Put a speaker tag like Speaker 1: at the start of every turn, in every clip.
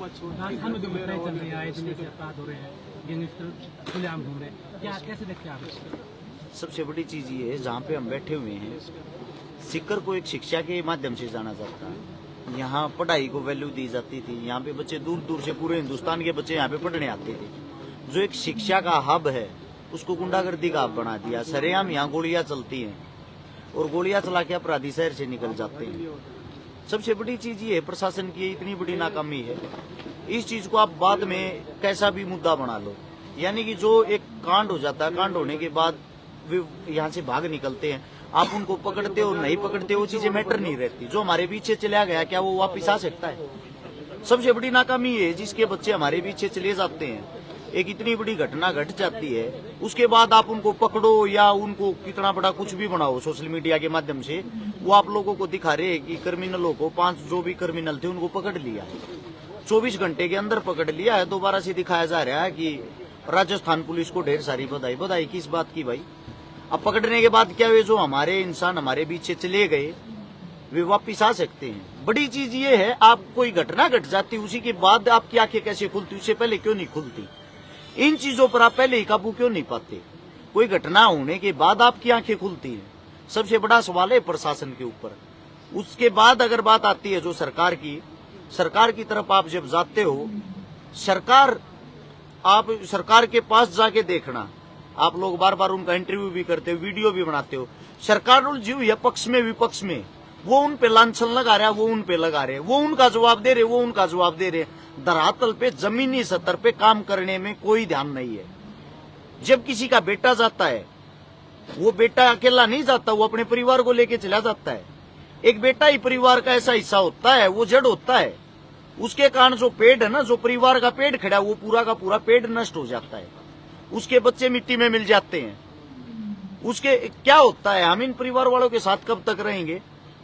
Speaker 1: राजस्थान में जो घटनाएं चल रही है, आए दिन जैसे अपराध हो रहे हैं, गैंगस्टर खुलेआम घूम रहे हैं, क्या कैसे देखते हैं आप?
Speaker 2: सबसे बड़ी चीज ये है, जहाँ पे हम बैठे हुए हैं, सीकर को एक शिक्षा के माध्यम से जाना जाता है। यहाँ पढ़ाई को वैल्यू दी जाती थी। यहाँ पे बच्चे दूर दूर से, पूरे हिंदुस्तान के बच्चे यहाँ पे पढ़ने आते थे। जो एक शिक्षा का हब है, उसको गुंडागर्दी का हब बना दिया। सरेआम यहाँ गोलियां चलती हैं और गोलियां चला के अपराधी शहर से निकल जाते हैं। सबसे बड़ी चीज ये है, प्रशासन की इतनी बड़ी नाकामी है। इस चीज को आप बाद में कैसा भी मुद्दा बना लो, यानी कि जो एक कांड हो जाता है, कांड होने के बाद वे यहाँ से भाग निकलते हैं, आप उनको पकड़ते हो नहीं पकड़ते, वो चीजें मैटर नहीं रहती। जो हमारे पीछे चला गया, क्या वो वापिस आ सकता है? सबसे बड़ी नाकामी ये है, जिसके बच्चे हमारे पीछे चले जाते हैं, एक इतनी बड़ी घटना घट जाती है, उसके बाद आप उनको पकड़ो या उनको कितना बड़ा कुछ भी बनाओ सोशल मीडिया के माध्यम से, वो आप लोगों को दिखा रहे हैं कि क्रिमिनलों को, 5 जो भी क्रिमिनल थे उनको पकड़ लिया, 24 घंटे के अंदर पकड़ लिया है। दोबारा से दिखाया जा रहा है कि राजस्थान पुलिस को ढेर सारी बधाई। बधाई किस बात की भाई? अब पकड़ने के बाद क्या वे जो हमारे इंसान हमारे पीछे चले गए, वे वापिस आ सकते हैं? बड़ी चीज ये है, आप कोई घटना घट जाती, उसी के बाद आपकी आंखें कैसे खुलती, उससे पहले क्यों नहीं खुलती? इन चीजों पर आप पहले ही काबू क्यों नहीं पाते? कोई घटना होने के बाद आपकी आंखें खुलती हैं। सबसे बड़ा सवाल है प्रशासन के ऊपर। उसके बाद अगर बात आती है जो सरकार की तरफ आप जब जाते हो, आप सरकार के पास जाके देखना, आप लोग बार बार उनका इंटरव्यू भी करते हो, वीडियो भी बनाते हो। सरकार जीव या पक्ष में विपक्ष में, वो उन पे लांछन लगा रहा है, वो उन पे लगा रहे, वो उनका जवाब दे रहे, वो उनका जवाब दे रहे। धरातल पे, जमीनी स्तर पे काम करने में कोई ध्यान नहीं है। जब किसी का बेटा जाता है, वो बेटा अकेला नहीं जाता, वो अपने परिवार को लेके चला जाता है। एक बेटा ही परिवार का ऐसा हिस्सा होता है, वो जड़ होता है। उसके कारण जो पेड़ है ना, जो परिवार का पेड़ खड़ा, वो पूरा का पूरा पेड़ नष्ट हो जाता है। उसके बच्चे मिट्टी में मिल जाते हैं। उसके क्या होता है, हम इन परिवार वालों के साथ कब तक रहेंगे?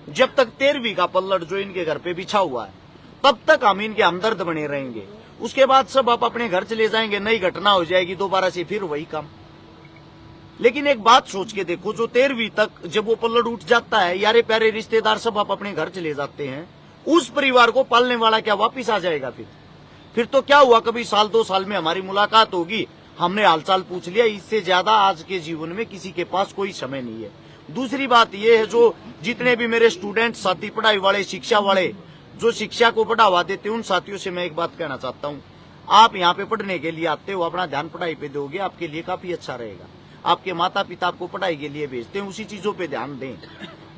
Speaker 2: जब तक 13वीं का पल्लड़ जो इनके घर पे बिछा हुआ है, तब तक हम इनके हमदर्द बने रहेंगे। उसके बाद सब आप अपने घर चले जाएंगे, नई घटना हो जाएगी, दोबारा से फिर वही काम। लेकिन एक बात सोच के देखो, जो 13वीं तक जब वो पल्लड़ उठ जाता है, यारे प्यारे रिश्तेदार सब आप अपने घर चले जाते हैं, उस परिवार को पालने वाला क्या वापिस आ जाएगा? फिर तो क्या हुआ, कभी साल 2 साल में हमारी मुलाकात होगी, हमने हालचाल पूछ लिया। इससे ज्यादा आज के जीवन में किसी के पास कोई समय नहीं है। दूसरी बात यह है, जो जितने भी मेरे स्टूडेंट साथी, पढ़ाई वाले, शिक्षा वाले, जो शिक्षा को बढ़ावा देते हैं, उन साथियों से मैं एक बात कहना चाहता हूँ, आप यहाँ पे पढ़ने के लिए आते हो, अपना ध्यान पढ़ाई पे दोगे, आपके लिए काफी अच्छा रहेगा। आपके माता पिता आपको पढ़ाई के लिए भेजते हैं, उसी चीजों पे ध्यान दें।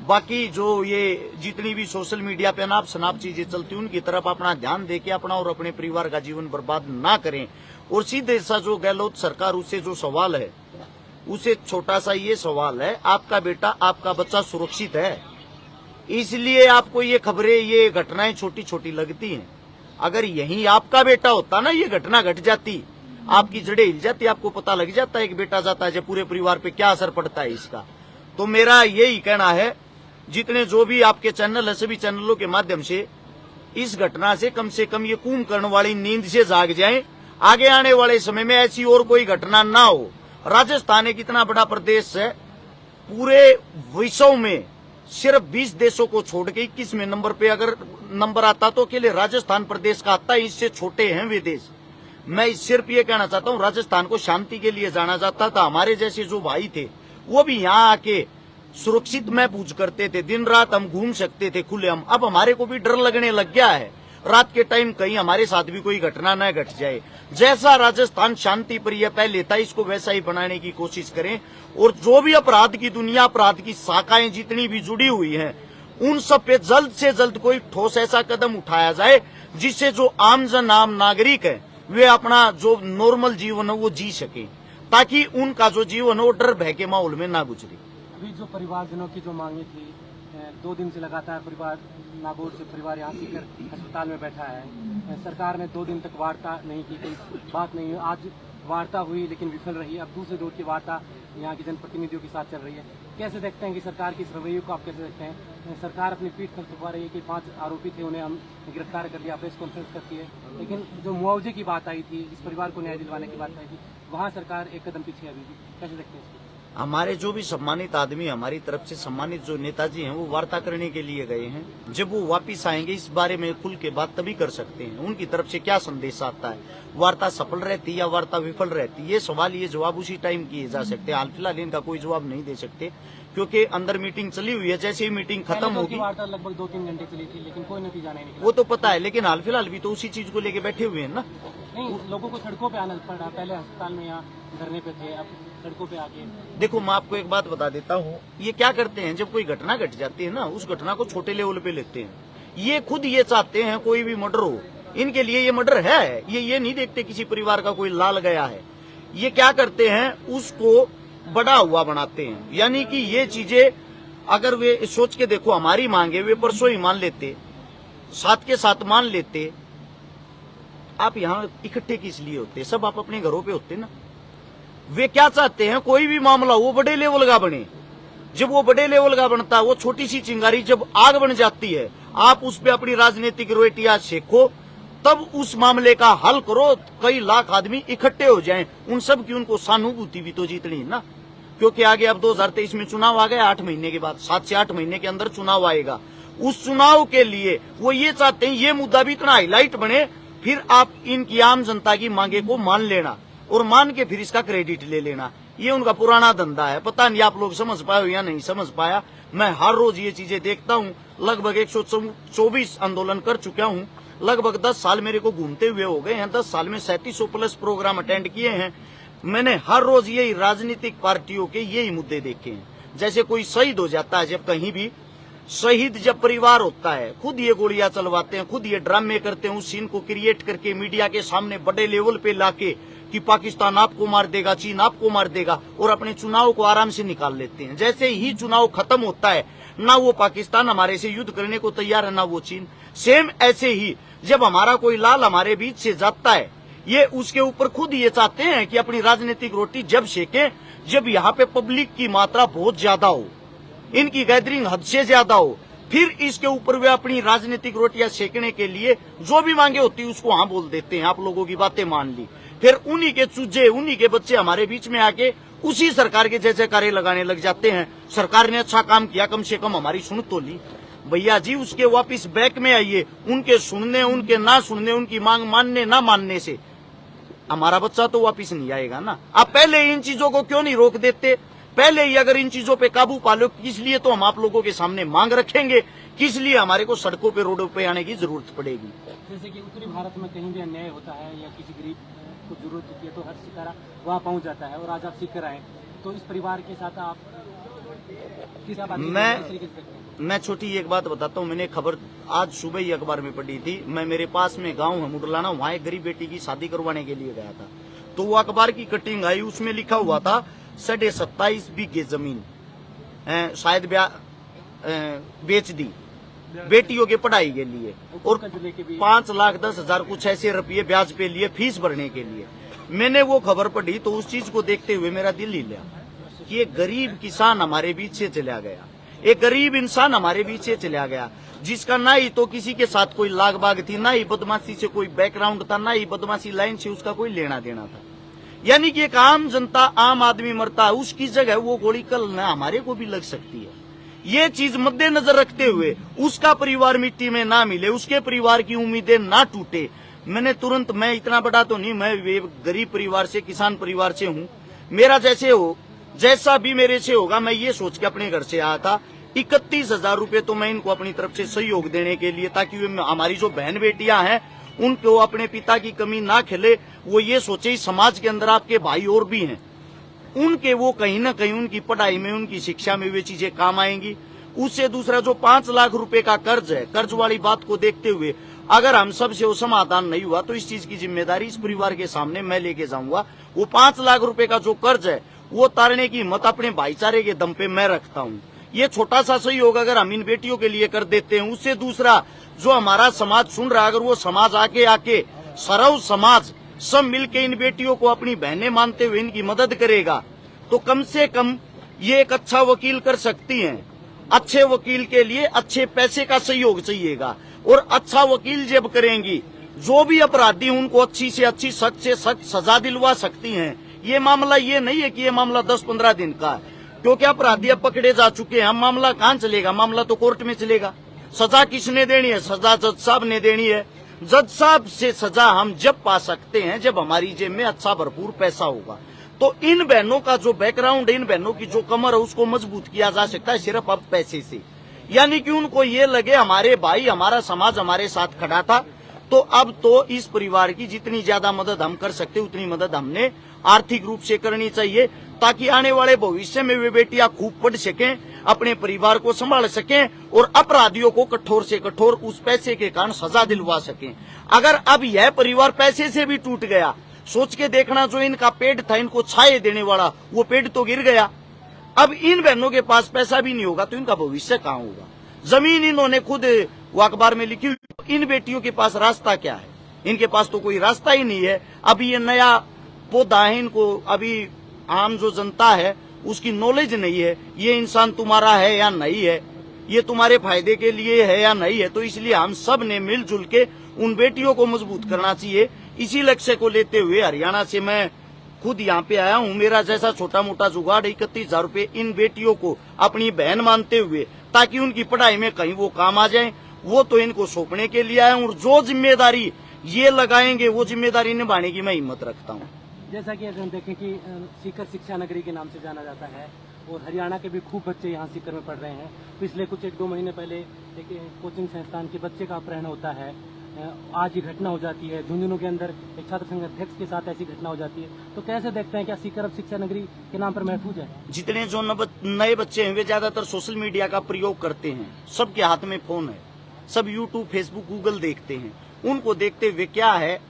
Speaker 2: बाकी जो ये जितनी भी सोशल मीडिया पे अनाप शनाप चीजें चलती हैं, उनकी तरफ अपना ध्यान देके अपना और अपने परिवार का जीवन बर्बाद ना करें। और सीधे सा जो गहलोत सरकार, उससे जो सवाल है, उसे छोटा सा ये सवाल है, आपका बेटा, आपका बच्चा सुरक्षित है, इसलिए आपको ये खबरें, ये घटनाएं छोटी छोटी लगती हैं। अगर यही आपका बेटा होता ना, ये घटना घट जाती, आपकी जड़ें हिल जाती, आपको पता लग जाता है कि बेटा जाता है, जब पूरे परिवार पे क्या असर पड़ता है इसका। तो मेरा यही कहना है, जितने जो भी आपके चैनल है, सभी चैनलों के माध्यम से इस घटना से कम ये कुंभकर्ण वाली नींद से जाग जाएं। आगे आने वाले समय में ऐसी और कोई घटना ना हो। राजस्थान एक इतना बड़ा प्रदेश है, पूरे विश्व में सिर्फ 20 देशों को छोड़ के 21वें नंबर पे अगर नंबर आता तो अकेले राजस्थान प्रदेश का आता है। इससे छोटे हैं वे देश। मैं सिर्फ ये कहना चाहता हूँ, राजस्थान को शांति के लिए जाना जाता था। हमारे जैसे जो भाई थे, वो भी यहाँ आके सुरक्षित महसूस करते थे, दिन रात हम घूम सकते थे खुलेआम। अब हमारे को भी डर लगने लग गया है, रात के टाइम कहीं हमारे साथ भी कोई घटना न घट जाए। जैसा राजस्थान शांति प्रिय पहले था, इसको वैसा ही बनाने की कोशिश करें। और जो भी अपराध की दुनिया, अपराध की शाखाएं जितनी भी जुड़ी हुई हैं, उन सब पे जल्द से जल्द कोई ठोस ऐसा कदम उठाया जाए, जिससे जो आमजन, आम नागरिक है, वे अपना जो नॉर्मल जीवन है वो जी सके, ताकि उनका जो जीवन है वो डर भय के माहौल में ना गुजरे।
Speaker 1: अभी जो परिवारजनों की जो मांगे थी, 2 दिन से लगातार परिवार नागौर से परिवार यहाँ सीकर अस्पताल में बैठा है। सरकार ने 2 दिन तक वार्ता नहीं की, कोई बात नहीं हुई। आज वार्ता हुई लेकिन विफल रही। अब दूसरे दौर की वार्ता यहाँ के जनप्रतिनिधियों के साथ चल रही है। कैसे देखते हैं कि सरकार की इस रवैये को आप कैसे देखते हैं? सरकार अपनी पीठ पर थपा रही है कि 5 आरोपी थे, उन्हें हम गिरफ्तार कर लिया, प्रेस कॉन्फ्रेंस करती है, लेकिन जो मुआवजे की बात आई थी, इस परिवार को न्याय दिलवाने की बात आई थी, वहाँ सरकार एक कदम पीछे अभी भी। कैसे देखते हैं इसको?
Speaker 2: हमारे जो भी सम्मानित आदमी, हमारी तरफ से सम्मानित जो नेताजी हैं, वो वार्ता करने के लिए गए हैं। जब वो वापिस आएंगे इस बारे में खुल के बात तभी कर सकते हैं। उनकी तरफ से क्या संदेश आता है, वार्ता सफल रहती या वार्ता विफल रहती, ये सवाल, ये जवाब उसी टाइम किए जा सकते हैं। हाल फिलहाल इनका कोई जवाब नहीं दे सकते क्योंकि अंदर मीटिंग चली हुई है। जैसे ही मीटिंग खत्म होगी,
Speaker 1: वार्ता लगभग 2-3 घंटे चली थी, लेकिन कोई नतीजा नहीं निकला।
Speaker 2: वो तो पता है, लेकिन हाल फिलहाल भी तो उसी चीज को लेके बैठे हुए हैं ना।
Speaker 1: नहीं, लोगों को सड़कों पे आना पड़ा। पहले अस्पताल में यहाँ धरने पे थे, अब सड़कों पे आके।
Speaker 2: देखो, मैं आपको एक बात बता देता हूँ, ये क्या करते हैं, जब कोई घटना घट जाती है ना, उस घटना को छोटे लेवल पे लेते हैं। ये खुद ये चाहते हैं कोई भी मर्डर हो, इनके लिए ये मर्डर है। ये नहीं देखते किसी परिवार का कोई लाल गया है। ये क्या करते हैं, उसको बड़ा हुआ बनाते हैं। यानी कि ये चीजें अगर वे सोच के देखो, हमारी मांगे वे परसों ही मान लेते, साथ के साथ मान लेते। आप यहाँ इकट्ठे किस लिए होते, सब आप अपने घरों पे होते ना। वे क्या चाहते हैं, कोई भी मामला वो बड़े लेवल का बने। जब वो बड़े लेवल का बनता है, वो छोटी सी चिंगारी जब आग बन जाती है, आप उस पे अपनी राजनीतिक रोटियां सेको, तब उस मामले का हल करो। कई लाख आदमी इकट्ठे हो जाएं, उन सब की उनको सहानुभूति भी तो जीतनी है ना। क्योंकि आगे अब 2023 में चुनाव आ गया, 8 महीने के बाद, 7 से 8 महीने के अंदर चुनाव आएगा। उस चुनाव के लिए वो ये चाहते हैं ये मुद्दा भी इतना हाईलाइट बने, फिर आप इनकी आम जनता की मांगे को मान लेना और मान के फिर इसका क्रेडिट ले लेना। ये उनका पुराना धंधा है। पता नहीं आप लोग समझ पाए हो या नहीं समझ पाया। मैं हर रोज ये चीजें देखता हूँ। लगभग 124 आंदोलन कर चुका हूँ। लगभग 10 साल मेरे को घूमते हुए हो गए हैं। 10 साल में 3700 प्लस प्रोग्राम अटेंड किए हैं। मैंने हर रोज यही राजनीतिक पार्टियों के यही मुद्दे देखे हैं। जैसे कोई शहीद हो जाता है, जब कहीं भी शहीद जब परिवार होता है, खुद ये गोलियां चलवाते हैं, खुद ये ड्रामे करते हैं, उस सीन को क्रिएट करके मीडिया के सामने बड़े लेवल पे लाके कि पाकिस्तान आपको मार देगा, चीन आपको मार देगा, और अपने चुनाव को आराम से निकाल लेते हैं। जैसे ही चुनाव खत्म होता है, ना वो पाकिस्तान हमारे से युद्ध करने को तैयार है, ना वो चीन। सेम ऐसे ही जब हमारा कोई लाल हमारे बीच से जाता है, ये उसके ऊपर खुद ये चाहते हैं कि अपनी राजनीतिक रोटी जब सेके, जब यहाँ पे पब्लिक की मात्रा बहुत ज्यादा हो, इनकी गैदरिंग हद से ज्यादा हो, फिर इसके ऊपर वे अपनी राजनीतिक रोटियां सेकने के लिए जो भी मांगे होती है उसको हाँ बोल देते हैं। आप लोगों की बातें मान ली, फिर उन्हीं के चूजे, उन्हीं के बच्चे हमारे बीच में आके उसी सरकार के जैसे कार्य लगाने लग जाते हैं। सरकार ने अच्छा काम किया, कम से कम हमारी सुन तो ली। भैया जी, उसके वापिस बैक में आइए। उनके सुनने, उनके ना सुनने, उनकी मांग मानने ना मानने से हमारा बच्चा तो वापिस नहीं आएगा ना। आप पहले इन चीजों को क्यों नहीं रोक देते? पहले ही अगर इन चीजों पे काबू पा लो, किस लिए तो हम आप लोगों के सामने मांग रखेंगे, किस लिए हमारे को सड़कों पे, रोडों पे आने की जरूरत पड़ेगी।
Speaker 1: जैसे कि उत्तरी भारत में कहीं भी अन्याय होता है या किसी गरीब को जरूरत होती है तो हर सितारा वहाँ पहुँच जाता है, और आज आप सीख कर आए, तो इस परिवार के साथ आप किस बात मैं
Speaker 2: छोटी एक बात बताता हूँ। मैंने खबर आज सुबह ही अखबार में पढ़ी थी। मैं, मेरे पास में गांव है मुडलाना, वहाँ एक गरीब बेटी की शादी करवाने के लिए गया था, तो वो अखबार की कटिंग आई, उसमें लिखा हुआ था 27.5 बीघे जमीन शायद बेच दी बेटियों के पढ़ाई के लिए, और 5,10,000 कुछ ऐसे रुपये ब्याज पे लिए फीस भरने के लिए। मैंने वो खबर पढ़ी तो उस चीज को देखते हुए मेरा दिल हिला कि एक गरीब किसान हमारे बीच से चला गया, एक गरीब इंसान हमारे बीच से चला गया, जिसका ना ही तो किसी के साथ कोई लाग बाग थी, ना ही बदमाशी से कोई बैकग्राउंड था, ना ही बदमाशी लाइन से उसका कोई लेना देना था। यानी कि एक आम जनता, आम आदमी मरता है, उसकी जगह वो गोली कल ना हमारे को भी लग सकती है। ये चीज मद्देनजर रखते हुए उसका परिवार मिट्टी में ना मिले, उसके परिवार की उम्मीदें ना टूटे, मैंने तुरंत, मैं इतना बड़ा तो नहीं, मैं गरीब परिवार से, किसान परिवार से हूँ, मेरा जैसे हो, जैसा भी मेरे से होगा, मैं ये सोच के अपने घर से आया था। 31,000 रुपए तो मैं इनको अपनी तरफ से सहयोग देने के लिए, ताकि वे हमारी जो बहन बेटियां हैं उनको अपने पिता की कमी ना खिले, वो ये सोचे समाज के अंदर आपके भाई और भी हैं, उनके वो कहीं ना कहीं उनकी पढ़ाई में, उनकी शिक्षा में वे चीजें काम आएंगी। उससे दूसरा जो 5 लाख रुपए का कर्ज है, कर्ज वाली बात को देखते हुए अगर हम सब से वो समाधान नहीं हुआ तो इस चीज की जिम्मेदारी इस परिवार के सामने मैं लेके जाऊंगा। वो 5 लाख रुपए का जो कर्ज है वो तारने की हिम्मत अपने भाईचारे के दम पे मैं रखता हूँ। ये छोटा सा सहयोग अगर हम इन बेटियों के लिए कर देते हैं, उससे दूसरा जो हमारा समाज सुन रहा है, अगर वो समाज आके सरव समाज सब मिलके इन बेटियों को अपनी बहनें मानते हुए इनकी मदद करेगा, तो कम से कम ये एक अच्छा वकील कर सकती हैं। अच्छे वकील के लिए अच्छे पैसे का सहयोग चाहिएगा, और अच्छा वकील जब करेंगी, जो भी अपराधी उनको अच्छी से अच्छी, सख्त से सख्त सजा दिलवा सकती हैं। ये मामला ये नहीं है कि ये मामला 10-15 दिन का है, क्योंकि अपराधी अब पकड़े जा चुके हैं। हम मामला कहाँ चलेगा, मामला तो कोर्ट में चलेगा। सजा किसने देनी है, सजा जज साहब ने देनी है। जज साहब से सजा हम जब पा सकते हैं जब हमारी जेब में अच्छा भरपूर पैसा होगा। तो इन बहनों का जो बैकग्राउंड है, इन बहनों की जो कमर है, उसको मजबूत किया जा सकता है सिर्फ अब पैसे से। यानी कि उनको ये लगे हमारे भाई, हमारा समाज हमारे साथ खड़ा था, तो अब तो इस परिवार की जितनी ज्यादा मदद हम कर सकते उतनी मदद हमने आर्थिक रूप से करनी चाहिए, ताकि आने वाले भविष्य में वे बेटियां खूब पढ़ सकें, अपने परिवार को संभाल सकें और अपराधियों को कठोर से कठोर उस पैसे के कारण सजा दिलवा सकें। अगर अब यह परिवार पैसे से भी टूट गया, सोच के देखना, जो इनका पेड़ था, इनको छाए देने वाला, वो पेड़ तो गिर गया। अब इन बहनों के पास पैसा भी नहीं होगा तो इनका भविष्य कहाँ होगा। जमीन इन्होंने खुद वो अखबार में लिखी, इन बेटियों के पास रास्ता क्या है, इनके पास तो कोई रास्ता ही नहीं है। अभी ये नया पौधा है, इनको अभी आम जो जनता है उसकी नॉलेज नहीं है, ये इंसान तुम्हारा है या नहीं है, ये तुम्हारे फायदे के लिए है या नहीं है। तो इसलिए हम सब ने मिलजुल के उन बेटियों को मजबूत करना चाहिए। इसी लक्ष्य को लेते हुए हरियाणा से मैं खुद यहाँ पे आया हूँ। मेरा जैसा छोटा मोटा जुगाड़ 31,000 रूपये इन बेटियों को अपनी बहन मानते हुए, ताकि उनकी पढ़ाई में कहीं वो काम आ जाए, वो तो इनको सौंपने के लिए आया हूँ। और जो जिम्मेदारी ये लगाएंगे वो जिम्मेदारी निभाने की मैं हिम्मत रखता हूँ।
Speaker 1: जैसा कि हम देखें कि सीकर शिक्षा नगरी के नाम से जाना जाता है और हरियाणा के भी खूब बच्चे यहाँ सीकर में पढ़ रहे हैं। पिछले कुछ 1-2 महीने पहले एक कोचिंग संस्थान के बच्चे का अपहरण होता है, आज ये घटना हो जाती है। झुंझुनू के अंदर एक छात्र संघ अध्यक्ष के साथ ऐसी घटना हो जाती है। तो कैसे देखते हैं, क्या सीकर अब शिक्षा नगरी के नाम पर महफूज है?
Speaker 2: जितने जो नए बच्चे हैं वे ज्यादातर सोशल मीडिया का प्रयोग करते हैं, सबके हाथ में फोन है, सब यूट्यूब, फेसबुक, गूगल देखते हैं। उनको देखते हुए क्या है,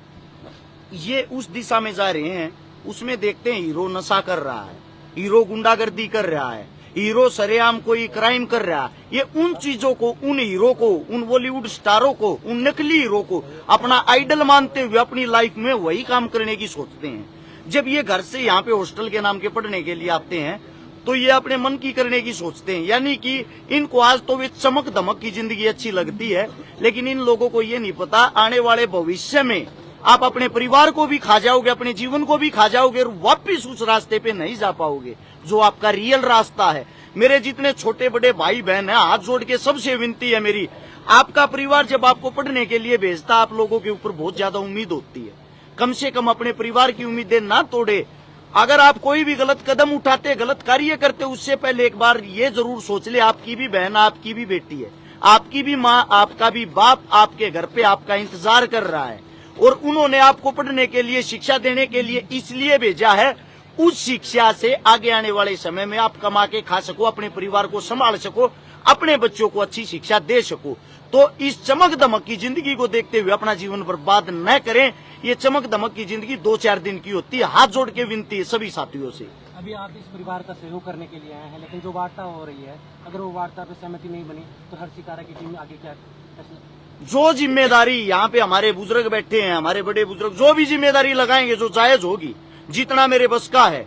Speaker 2: ये उस दिशा में जा रहे हैं, उसमें देखते हैं हीरो नशा कर रहा है, हीरो गुंडागर्दी कर रहा है, हीरो सरेआम कोई क्राइम कर रहा है। ये उन चीजों को, उन हीरो को, उन बॉलीवुड स्टारों को, उन नकली हीरो को अपना आइडल मानते हुए अपनी लाइफ में वही काम करने की सोचते हैं। जब ये घर से यहाँ पे हॉस्टल के नाम के पढ़ने के लिए आते हैं तो ये अपने मन की करने की सोचते हैं। यानी कि इनको आज तो वे चमक धमक की जिंदगी अच्छी लगती है, लेकिन इन लोगों को ये नहीं पता आने वाले भविष्य में आप अपने परिवार को भी खा जाओगे, अपने जीवन को भी खा जाओगे और वापिस उस रास्ते पे नहीं जा पाओगे जो आपका रियल रास्ता है। मेरे जितने छोटे बड़े भाई बहन हैं, हाथ जोड़ के सबसे विनती है मेरी, आपका परिवार जब आपको पढ़ने के लिए भेजता, आप लोगों के ऊपर बहुत ज्यादा उम्मीद होती है। कम से कम अपने परिवार की उम्मीदें ना तोड़े। अगर आप कोई भी गलत कदम उठाते, गलत कार्य करते, उससे पहले एक बार ये जरूर सोच ले, आपकी भी बहन, आपकी भी बेटी है, आपकी भी माँ, आपका भी बाप आपके घर पे आपका इंतजार कर रहा है और उन्होंने आपको पढ़ने के लिए, शिक्षा देने के लिए इसलिए भेजा है, उस शिक्षा से आगे आने वाले समय में आप कमा के खा सको, अपने परिवार को संभाल सको, अपने बच्चों को अच्छी शिक्षा दे सको। तो इस चमक दमक की जिंदगी को देखते हुए अपना जीवन बर्बाद न करें। ये चमक दमक की जिंदगी 2-4 दिन की होती है। हाथ जोड़ के विनती है सभी साथियों से।
Speaker 1: अभी आप इस परिवार का सहयोग करने के लिए आए हैं, लेकिन जो वार्ता हो रही है, अगर वो वार्ता पे सहमति नहीं बनी तो हर्षिकारा की टीम आगे क्या फैसला?
Speaker 2: जो जिम्मेदारी यहाँ पे हमारे बुजुर्ग बैठे हैं, हमारे बड़े बुजुर्ग, जो भी जिम्मेदारी लगाएंगे जो जायज होगी, जितना मेरे बस का है,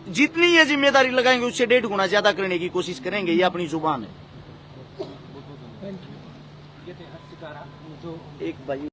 Speaker 2: जितनी ये जिम्मेदारी लगाएंगे उससे 1.5 गुना ज्यादा करने की कोशिश करेंगे। ये अपनी जुबान है।
Speaker 1: ये थे हर्षिकारा, जो
Speaker 2: एक भाई